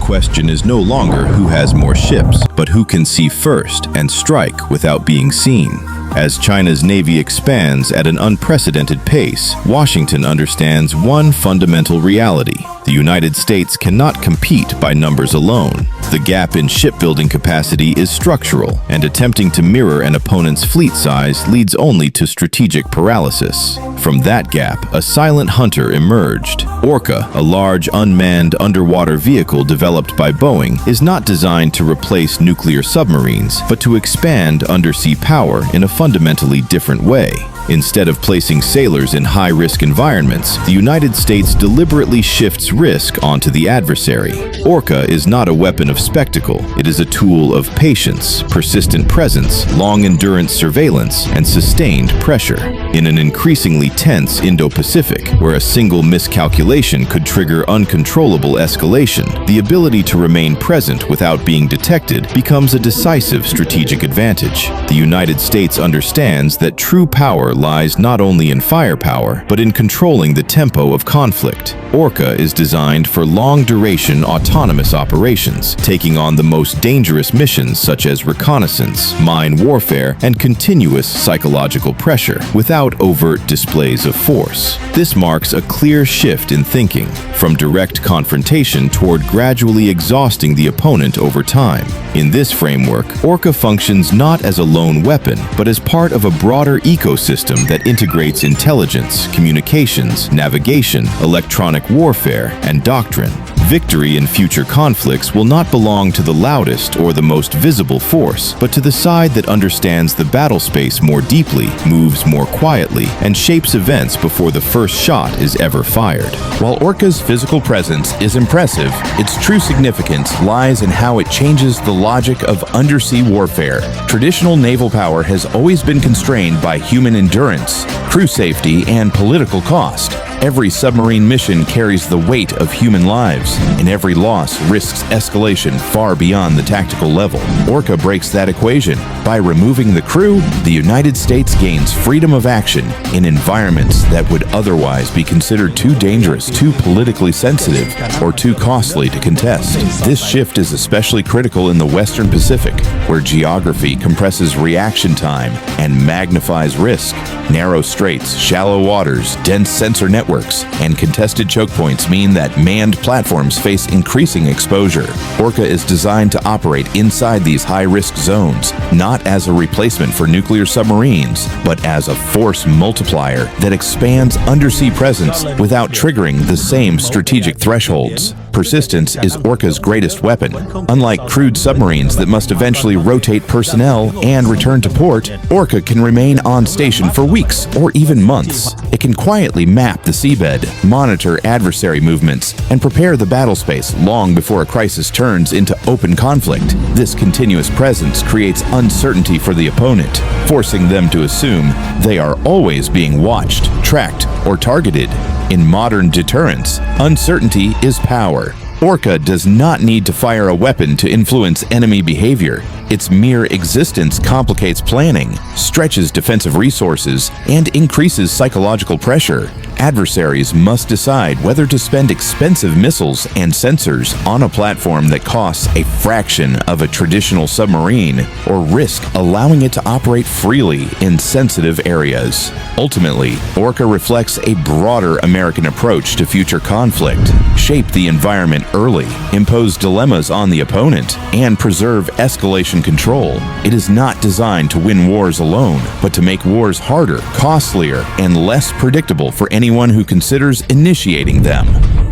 question is no longer who has more ships, but who can see first and strike without being seen. As China's Navy expands at an unprecedented pace, Washington understands one fundamental reality. The United States cannot compete by numbers alone. The gap in shipbuilding capacity is structural, and attempting to mirror an opponent's fleet size leads only to strategic paralysis. From that gap, a silent hunter emerged. Orca, a large unmanned underwater vehicle developed by Boeing, is not designed to replace nuclear submarines, but to expand undersea power in a fundamentally different way. Instead of placing sailors in high-risk environments, the United States deliberately shifts risk onto the adversary. Orca is not a weapon of spectacle. It is a tool of patience, persistent presence, long-endurance surveillance, and sustained pressure. In an increasingly tense Indo-Pacific, where a single miscalculation could trigger uncontrollable escalation, the ability to remain present without being detected becomes a decisive strategic advantage. The United States understands that true power lies not only in firepower, but in controlling the tempo of conflict. Orca is designed for long-duration autonomous operations, taking on the most dangerous missions such as reconnaissance, mine warfare, and continuous psychological pressure, without overt displays of force. This marks a clear shift in thinking, from direct confrontation toward gradually exhausting the opponent over time. In this framework, Orca functions not as a lone weapon, but as part of a broader ecosystem that integrates intelligence, communications, navigation, electronic warfare, and doctrine. Victory in future conflicts will not belong to the loudest or the most visible force, but to the side that understands the battle space more deeply, moves more quietly, and shapes events before the first shot is ever fired. While Orca's physical presence is impressive, its true significance lies in how it changes the logic of undersea warfare. Traditional naval power has always been constrained by human endurance, crew safety, and political cost. Every submarine mission carries the weight of human lives, and every loss risks escalation far beyond the tactical level. Orca breaks that equation. By removing the crew, the United States gains freedom of action in environments that would otherwise be considered too dangerous, too politically sensitive, or too costly to contest. This shift is especially critical in the Western Pacific, where geography compresses reaction time and magnifies risk. Narrow straits, shallow waters, dense sensor networks, and contested choke points mean that manned platforms face increasing exposure. Orca is designed to operate inside these high-risk zones, not as a replacement for nuclear submarines, but as a force multiplier that expands undersea presence without triggering the same strategic thresholds. Persistence is Orca's greatest weapon. Unlike crewed submarines that must eventually rotate personnel and return to port, Orca can remain on station for weeks or even months. It can quietly map the seabed, monitor adversary movements, and prepare the battle space long before a crisis turns into open conflict. This continuous presence creates uncertainty for the opponent, forcing them to assume they are always being watched, tracked, or targeted. In modern deterrence, uncertainty is power. Orca does not need to fire a weapon to influence enemy behavior. Its mere existence complicates planning, stretches defensive resources, and increases psychological pressure. Adversaries must decide whether to spend expensive missiles and sensors on a platform that costs a fraction of a traditional submarine, or risk allowing it to operate freely in sensitive areas. Ultimately, Orca reflects a broader American approach to future conflict. Shape the environment early, impose dilemmas on the opponent, and preserve escalation control. It is not designed to win wars alone, but to make wars harder, costlier, and less predictable for anyone who considers initiating them.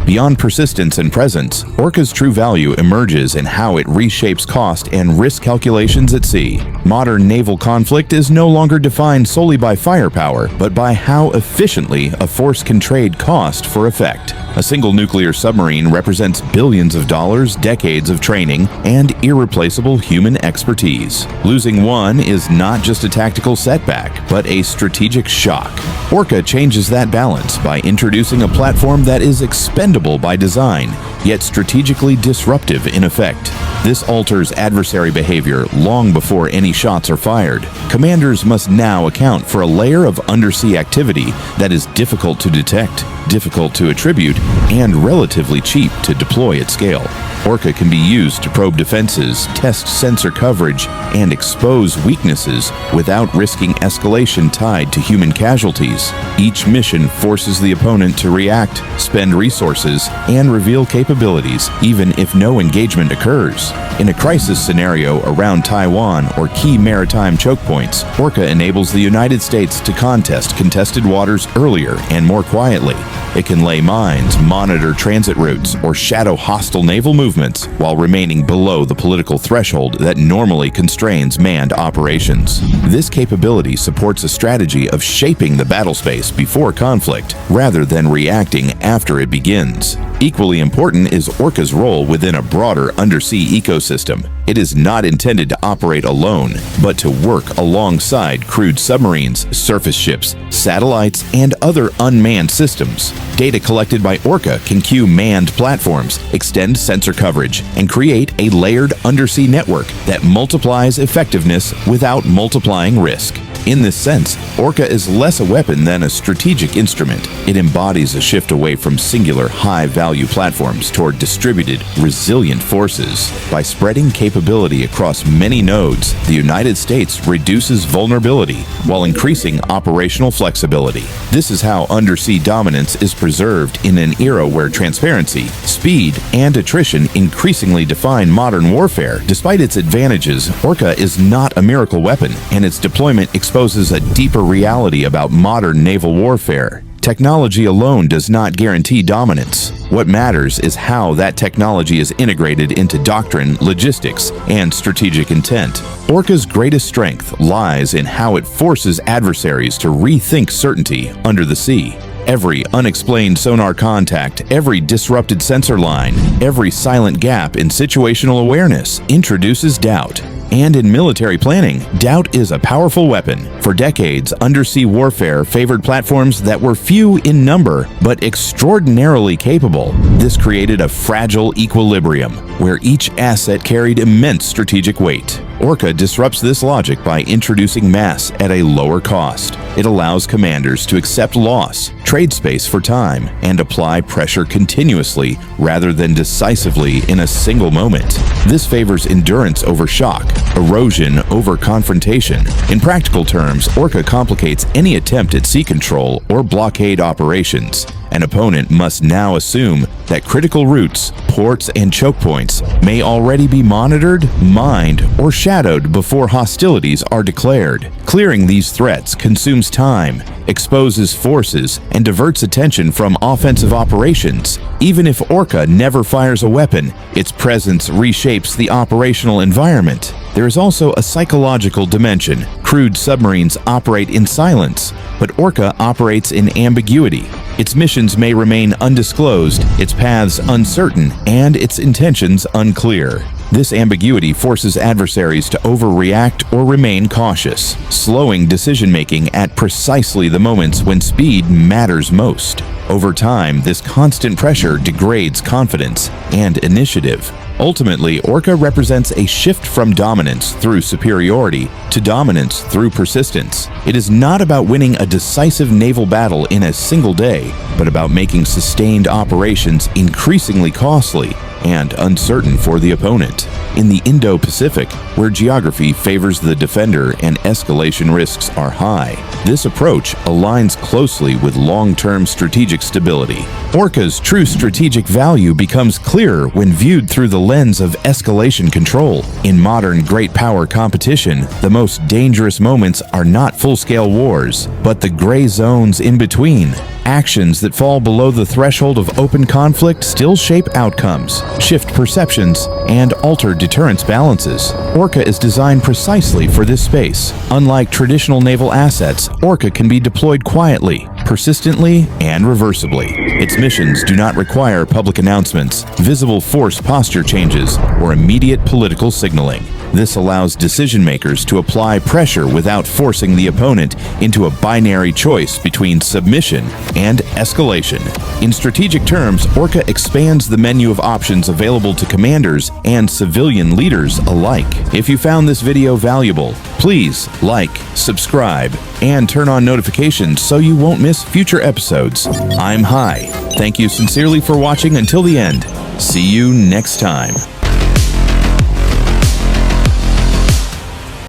Beyond persistence and presence, Orca's true value emerges in how it reshapes cost and risk calculations at sea. Modern naval conflict is no longer defined solely by firepower, but by how efficiently a force can trade cost for effect. A single nuclear submarine represents billions of dollars, decades of training, and irreplaceable human expertise. Losing one is not just a tactical setback, but a strategic shock. Orca changes that balance by introducing a platform that is expendable by design, yet strategically disruptive in effect. This alters adversary behavior long before any shots are fired. Commanders must now account for a layer of undersea activity that is difficult to detect, difficult to attribute, and relatively cheap to deploy at scale. Orca can be used to probe defenses, test sensor coverage, and expose weaknesses without risking escalation tied to human casualties. Each mission forces the opponent to react, spend resources, and reveal capabilities, even if no engagement occurs. In a crisis scenario around Taiwan or key maritime choke points, Orca enables the United States to contest contested waters earlier and more quietly. It can lay mines, monitor transit routes, or shadow hostile naval movements while remaining below the political threshold that normally constrains manned operations. This capability supports a strategy of shaping the battle space before conflict, rather than reacting after it begins. Equally important is Orca's role within a broader undersea ecosystem. It is not intended to operate alone, but to work alongside crewed submarines, surface ships, satellites, and other unmanned systems. Data collected by Orca can cue manned platforms, extend sensor coverage, and create a layered undersea network that multiplies effectiveness without multiplying risk. In this sense, Orca is less a weapon than a strategic instrument. It embodies a shift away from singular, high-value platforms toward distributed, resilient forces. By spreading capability across many nodes, the United States reduces vulnerability while increasing operational flexibility. This is how undersea dominance is preserved in an era where transparency, speed, and attrition increasingly define modern warfare. Despite its advantages, Orca is not a miracle weapon, and its deployment exposes a deeper reality about modern naval warfare. Technology alone does not guarantee dominance. What matters is how that technology is integrated into doctrine, logistics, and strategic intent. Orca's greatest strength lies in how it forces adversaries to rethink certainty under the sea. Every unexplained sonar contact, every disrupted sensor line, every silent gap in situational awareness introduces doubt. And in military planning, doubt is a powerful weapon. For decades, undersea warfare favored platforms that were few in number but extraordinarily capable. This created a fragile equilibrium where each asset carried immense strategic weight. Orca disrupts this logic by introducing mass at a lower cost. It allows commanders to accept loss, trade space for time, and apply pressure continuously rather than decisively in a single moment. This favors endurance over shock, erosion over confrontation. In practical terms, Orca complicates any attempt at sea control or blockade operations. An opponent must now assume that critical routes, ports, and choke points may already be monitored, mined, or shadowed before hostilities are declared. Clearing these threats consumes time, exposes forces, and diverts attention from offensive operations. Even if Orca never fires a weapon, its presence reshapes the operational environment. There is also a psychological dimension. Crewed submarines operate in silence, but Orca operates in ambiguity. Its missions may remain undisclosed, its paths uncertain, and its intentions unclear. This ambiguity forces adversaries to overreact or remain cautious, slowing decision-making at precisely the moments when speed matters most. Over time, this constant pressure degrades confidence and initiative. Ultimately, Orca represents a shift from dominance through superiority to dominance through persistence. It is not about winning a decisive naval battle in a single day, but about making sustained operations increasingly costly and uncertain for the opponent. In the Indo-Pacific, where geography favors the defender and escalation risks are high, this approach aligns closely with long-term strategic stability. Orca's true strategic value becomes clearer when viewed through the lens of escalation control. In modern great power competition, the most dangerous moments are not full-scale wars, but the gray zones in between. Actions that fall below the threshold of open conflict still shape outcomes, shift perceptions, and alter deterrence balances. Orca is designed precisely for this space. Unlike traditional naval assets, Orca can be deployed quietly, persistently and reversibly. Its missions do not require public announcements, visible force posture changes, or immediate political signaling. This allows decision makers to apply pressure without forcing the opponent into a binary choice between submission and escalation. In strategic terms, Orca expands the menu of options available to commanders and civilian leaders alike. If you found this video valuable, please like, subscribe, and turn on notifications so you won't miss future episodes. I'm Hai. Thank you sincerely for watching until the end. See you next time.